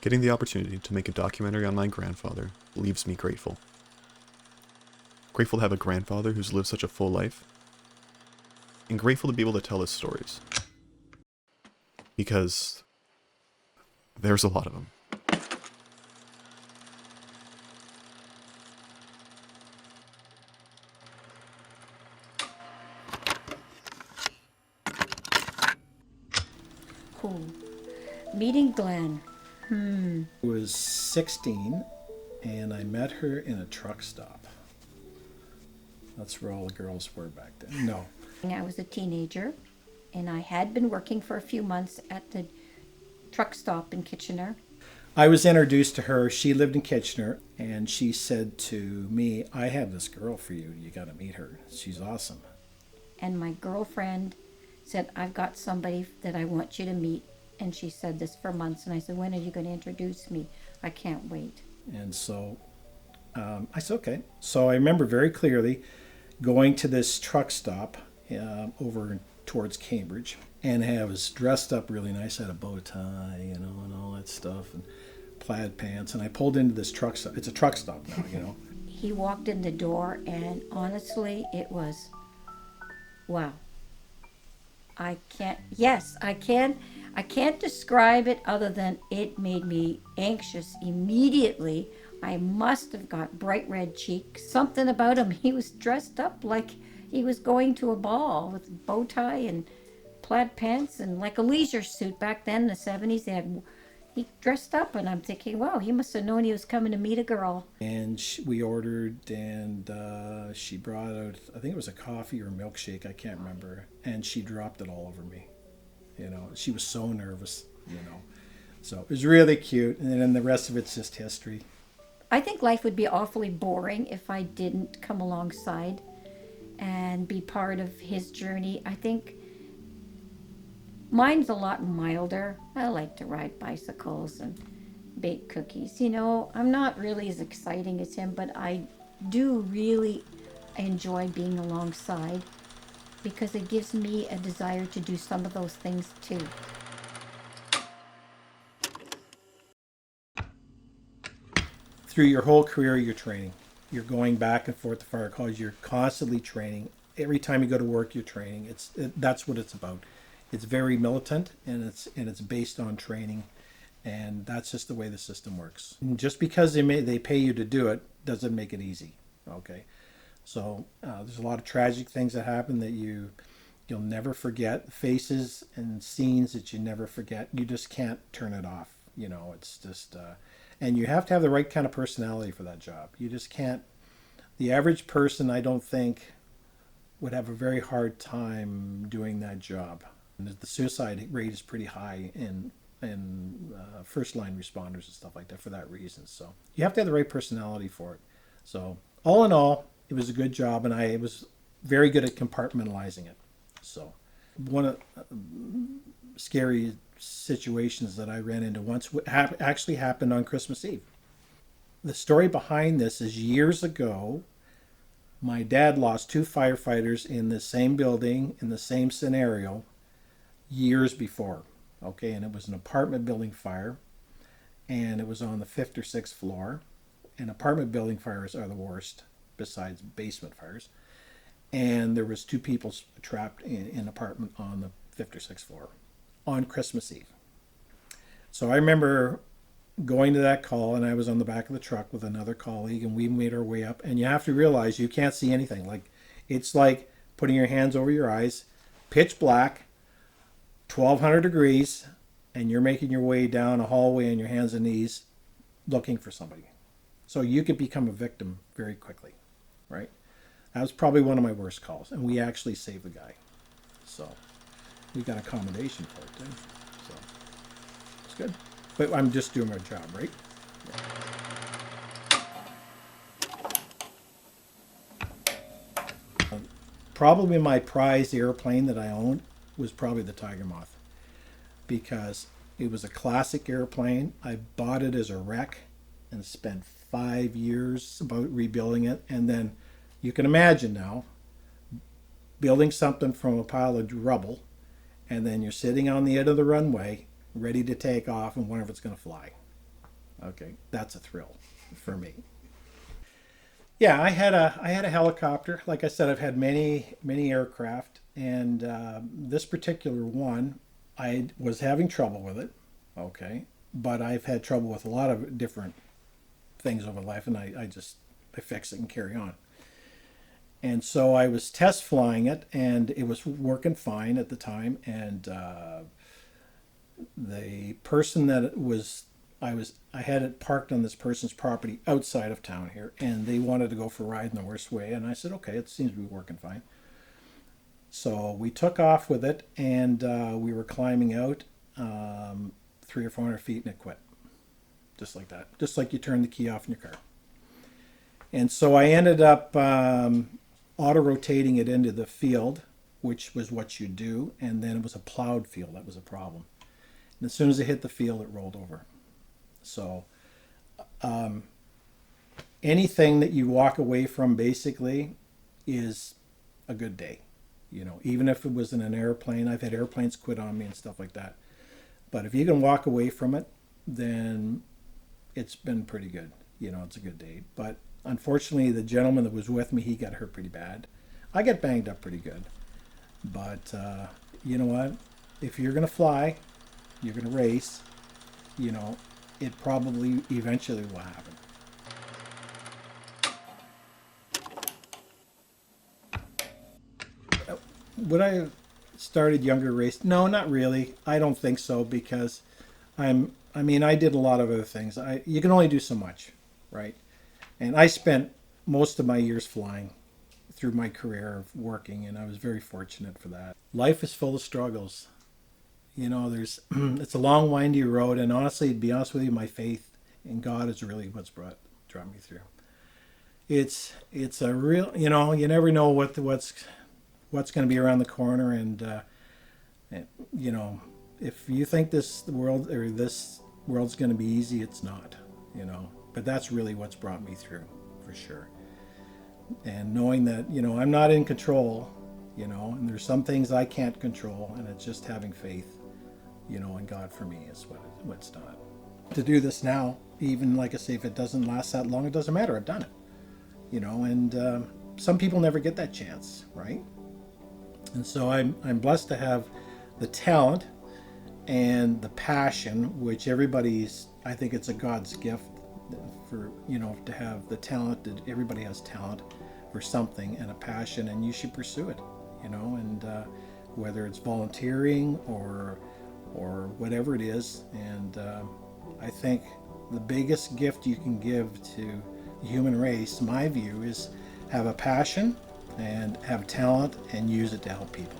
Getting the opportunity to make a documentary on my grandfather leaves me grateful. Grateful to have a grandfather who's lived such a full life, and grateful to be able to tell his stories. Because there's a lot of them. Cool. Meeting Glen. I was 16 and I met her in a truck stop. That's where all the girls were back then. No. I was a teenager, and I had been working for a few months at the truck stop in Kitchener. I was introduced to her. She lived in Kitchener, and she said to me, I have this girl for you. You got to meet her. She's awesome. And my girlfriend said, I've got somebody that I want you to meet. And she said this for months. And I said, when are you going to introduce me? I can't wait. And so I said, okay. So I remember very clearly going to this truck stop over towards Cambridge. And I was dressed up really nice. I had a bow tie, and all that stuff, and plaid pants. And I pulled into this truck stop. It's a truck stop now. He walked in the door, and honestly, it was, wow. I can't describe it other than it made me anxious immediately. I must have got bright red cheeks. Something about him. He was dressed up like he was going to a ball with a bow tie and plaid pants and like a leisure suit. Back then in the 70s, he dressed up, and I'm thinking, wow, he must have known he was coming to meet a girl. And we ordered, and she brought out, I think it was a coffee or a milkshake, I can't remember. And she dropped it all over me. She was so nervous, So it was really cute. And then the rest of it's just history. I think life would be awfully boring if I didn't come alongside and be part of his journey. I think mine's a lot milder. I like to ride bicycles and bake cookies. I'm not really as exciting as him, but I do really enjoy being alongside because it gives me a desire to do some of those things too. Through your whole career, you're training. You're going back and forth to fire calls. You're constantly training. Every time you go to work, you're training. That's what it's about. It's very militant, and it's based on training, and that's just the way the system works. And just because they pay you to do it doesn't make it easy. Okay, so there's a lot of tragic things that happen that you'll never forget. Faces and scenes that you never forget. You just can't turn it off. It's just. And you have to have the right kind of personality for that job. You just can't. The average person, I don't think, would have a very hard time doing that job. And the suicide rate is pretty high in first line responders and stuff like that for that reason. So you have to have the right personality for it. So all in all, it was a good job, and I was very good at compartmentalizing it. So one of scary situations that I ran into once actually happened on Christmas Eve. The story behind this is years ago, my dad lost 2 firefighters in the same building, in the same scenario, years before. Okay, and it was an apartment building fire, and it was on the 5th or 6th floor. And apartment building fires are the worst, besides basement fires. And there was 2 people trapped in an apartment on the 5th or 6th floor on Christmas Eve. So I remember going to that call, and I was on the back of the truck with another colleague, and we made our way up. And you have to realize you can't see anything. It's like putting your hands over your eyes, pitch black, 1,200 degrees, and you're making your way down a hallway on your hands and knees looking for somebody. So you could become a victim very quickly, right? That was probably one of my worst calls, and we actually saved the guy. So we got accommodation for it too. So it's good. But I'm just doing my job, right? Yeah. Probably my prized airplane that I owned was probably the Tiger Moth, because it was a classic airplane. I bought it as a wreck and spent 5 years about rebuilding it. And then you can imagine now building something from a pile of rubble, and then you're sitting on the end of the runway ready to take off and wonder if it's going to fly. Okay, that's a thrill for me. Yeah, I had a helicopter. Like I said, I've had many aircraft, and this particular one, I was having trouble with it. Okay, but I've had trouble with a lot of different things over life, and I fix it and carry on. And so I was test flying it, and it was working fine at the time. And the person that I had it parked on this person's property outside of town here, and they wanted to go for a ride in the worst way. And I said, okay, it seems to be working fine. So we took off with it, and we were climbing out 300 or 400 feet, and it quit, just like that, just like you turn the key off in your car. And so I ended up auto rotating it into the field, which was what you do, and then it was a plowed field. That was a problem. And as soon as it hit the field, it rolled over. So anything that you walk away from basically is a good day. Even if it was in an airplane, I've had airplanes quit on me and stuff like that. But if you can walk away from it, then it's been pretty good. It's a good day. But unfortunately, the gentleman that was with me, he got hurt pretty bad. I got banged up pretty good. But you know what? If you're going to fly, you're going to race, it probably eventually will happen. Would I have started younger race? No, not really. I don't think so, because I did a lot of other things. You can only do so much, right? And I spent most of my years flying through my career of working, and I was very fortunate for that. Life is full of struggles. There's it's a long, windy road, and honestly, to be honest with you, my faith in God is really what's brought me through. It's a real, you never know what's going to be around the corner, and if you think this world's going to be easy, it's not. But that's really what's brought me through, for sure. And knowing that I'm not in control, and there's some things I can't control, and it's just having faith, in God for me is what's done it. To do this now, even like I say, if it doesn't last that long, it doesn't matter. I've done it, and some people never get that chance, right? And so I'm blessed to have the talent and the passion, which I think it's a God's gift for, to have the talent. That everybody has talent for something and a passion, and you should pursue it, and whether it's volunteering or whatever it is. And I think the biggest gift you can give to the human race, my view, is have a passion and have talent and use it to help people.